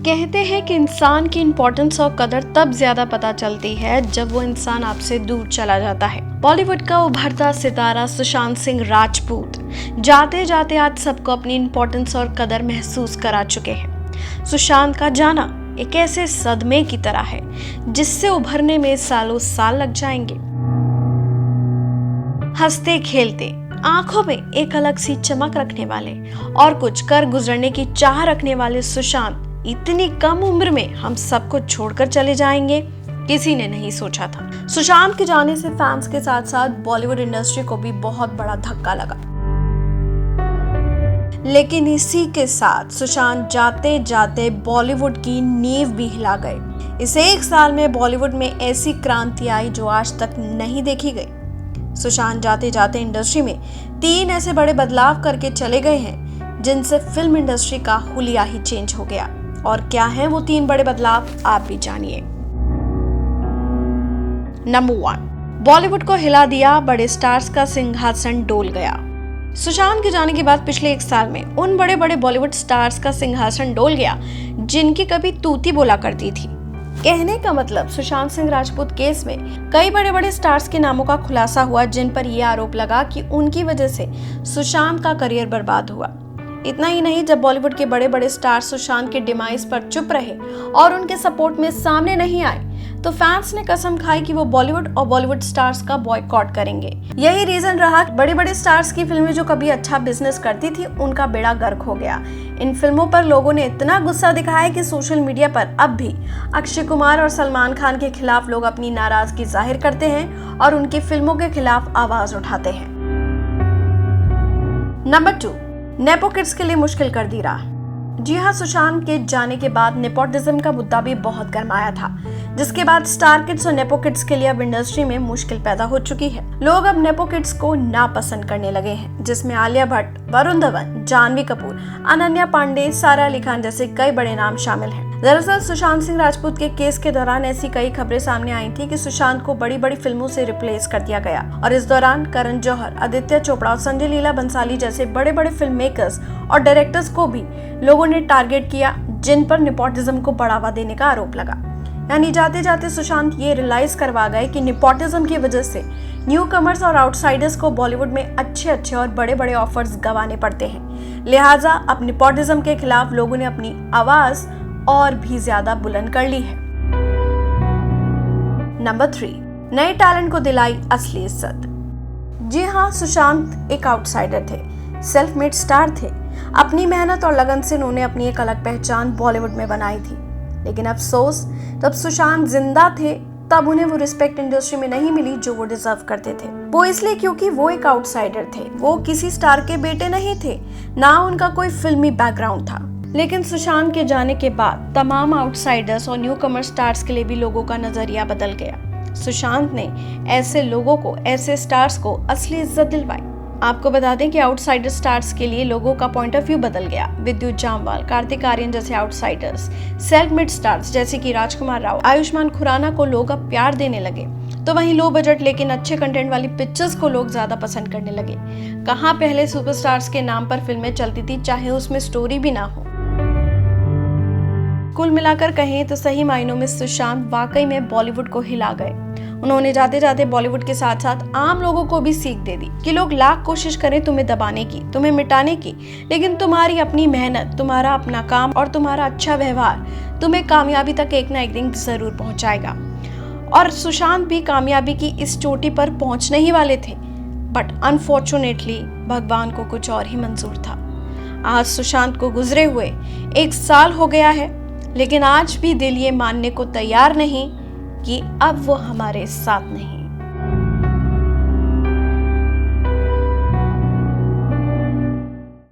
कहते हैं कि इंसान की इम्पोर्टेंस और कदर तब ज्यादा पता चलती है जब वो इंसान आपसे दूर चला जाता है। बॉलीवुड का उभरता सितारा सुशांत सिंह राजपूत जाते जाते आज सबको अपनी इम्पोर्टेंस और कदर महसूस करा चुके हैं। सुशांत का जाना एक ऐसे सदमे की तरह है जिससे उभरने में सालों साल लग जाएंगे। हंसते खेलते, आंखों में एक अलग सी चमक रखने वाले और कुछ कर गुजरने की चाह रखने वाले सुशांत इतनी कम उम्र में हम सबको छोड़कर चले जाएंगे, किसी ने नहीं सोचा था। सुशांत के जाने से फैंस के साथ साथ बॉलीवुड इंडस्ट्री को भी बहुत बड़ा धक्का लगा। लेकिन इसी के साथ सुशांत जाते जाते बॉलीवुड की नींव भी हिला गए। इस एक साल में बॉलीवुड में ऐसी क्रांति आई जो आज तक नहीं देखी गई। सुशांत जाते जाते इंडस्ट्री में 3 ऐसे बड़े बदलाव करके चले गए हैं जिनसे फिल्म इंडस्ट्री का हुलिया ही चेंज हो गया। और क्या हैं वो 3 बड़े बदलाव, आप भी जानिए। नंबर 1, बॉलीवुड को हिला दिया, बड़े स्टार्स का सिंहासन डोल गया। सुशांत के जाने के बाद पिछले 1 साल में उन बड़े बड़े बॉलीवुड स्टार्स का सिंहासन डोल गया जिनकी कभी तूती बोला करती थी। कहने का मतलब, सुशांत सिंह राजपूत केस में कई बड़े बड़े स्टार्स के नामों का खुलासा हुआ जिन पर यह आरोप लगा कि उनकी वजह से सुशांत का करियर बर्बाद हुआ। इतना ही नहीं, जब बॉलीवुड के बड़े बड़े स्टार्स सुशांत के डिमाइस पर चुप रहे और उनके सपोर्ट में सामने नहीं आए तो फैंस ने कसम खाई कि वो बॉलीवुड और बॉलीवुड स्टार्स का बॉयकॉट करेंगे। यही रीजन रहा, बड़े बड़े स्टार्स की फिल्में जो कभी अच्छा बिजनेस करती थी उनका बेड़ा गर्क हो गया। इन फिल्मों पर लोगों ने इतना गुस्सा दिखाया कि सोशल मीडिया पर अब भी अक्षय कुमार और सलमान खान के खिलाफ लोग अपनी नाराजगी जाहिर करते हैं और उनकी फिल्मों के खिलाफ आवाज उठाते हैं। नंबर 2, नेपो किड्स के लिए मुश्किल कर दी राह। जी हाँ, सुशांत के जाने के बाद नेपोटिज्म का मुद्दा भी बहुत गरमाया था, जिसके बाद स्टार किड्स और नेपो किड्स के लिए अब इंडस्ट्री में मुश्किल पैदा हो चुकी है। लोग अब नेपो किड्स को नापसंद करने लगे हैं, जिसमें आलिया भट्ट, वरुण धवन, जानवी कपूर, अनन्या पांडे, सारा अली खान जैसे कई बड़े नाम शामिल हैं। दरअसल सुशांत सिंह राजपूत के केस के दौरान ऐसी कई खबरें सामने आई थी कि सुशांत को बड़ी बड़ी फिल्मों से रिप्लेस कर दिया गया और इस दौरान करण जौहर, आदित्य चोपड़ा और संजय लीला बंसाली जैसे बड़े बड़े फिल्म मेकर्स और डायरेक्टर्स को भी लोगों ने टारगेट किया जिन पर नेपोटिज्म को बढ़ावा देने का आरोप लगा। यानी जाते जाते सुशांत ये रियलाइज करवा गए कि नेपोटिज्म की वजह से न्यू कमर्स और आउटसाइडर्स को बॉलीवुड में अच्छे और बड़े बड़े ऑफर्स गंवाने पड़ते हैं। लिहाजा अब नेपोटिज्म के खिलाफ लोगों ने अपनी आवाज और भी ज्यादा बुलंद कर ली है। नंबर 3, नए टैलेंट को दिलाई असली इज्जत। जी हाँ, सुशांत एक आउटसाइडर थे, सेल्फ मेड स्टार थे। अपनी मेहनत और लगन से उन्होंने अपनी एक अलग पहचान बॉलीवुड में बनाई थी। लेकिन अफसोस, जब सुशांत जिंदा थे तब उन्हें वो रिस्पेक्ट इंडस्ट्री में नहीं मिली जो वो डिजर्व करते थे। वो इसलिए क्योंकि वो एक आउटसाइडर थे, वो किसी स्टार के बेटे नहीं थे, ना उनका कोई फिल्मी बैकग्राउंड था। लेकिन सुशांत के जाने के बाद तमाम आउटसाइडर्स और न्यू कमर स्टार्स के लिए भी लोगों का नजरिया बदल गया। सुशांत ने ऐसे लोगों को, ऐसे स्टार्स को असली इज्जत दिलवाई। आपको बता दें कि आउटसाइडर स्टार्स के लिए लोगों का पॉइंट ऑफ व्यू बदल गया। विद्युत जामवाल, कार्तिक आर्यन जैसे आउटसाइडर्स, सेल्फ मेड स्टार्स जैसे कि राजकुमार राव, आयुष्मान खुराना को लोग अब प्यार देने लगे। तो वहीं लो बजट लेकिन अच्छे कंटेंट वाली पिक्चर्स को लोग ज्यादा पसंद करने लगे। कहाँ पहले सुपरस्टार्स के नाम पर फिल्में चलती थी, चाहे उसमें स्टोरी भी ना हो। कुल मिलाकर कहें तो सही मायनों में सुशांत वाकई में बॉलीवुड को हिला गए। उन्होंने जाते जाते बॉलीवुड के साथ साथ आम लोगों को भी सीख दे दी कि लोग लाख कोशिश करें तुम्हें दबाने की, तुम्हें मिटाने की, लेकिन तुम्हारी अपनी मेहनत, तुम्हारा अपना काम और तुम्हारा अच्छा व्यवहार तुम्हें कामयाबी तक एक ना एक दिन जरूर पहुंचाएगा। और सुशांत भी कामयाबी की इस चोटी पर पहुंचने ही वाले थे, बट अनफॉर्चुनेटली भगवान को कुछ और ही मंजूर था। आज सुशांत को गुजरे हुए 1 साल हो गया है, लेकिन आज भी दिल ये मानने को तैयार नहीं कि अब वो हमारे साथ नहीं।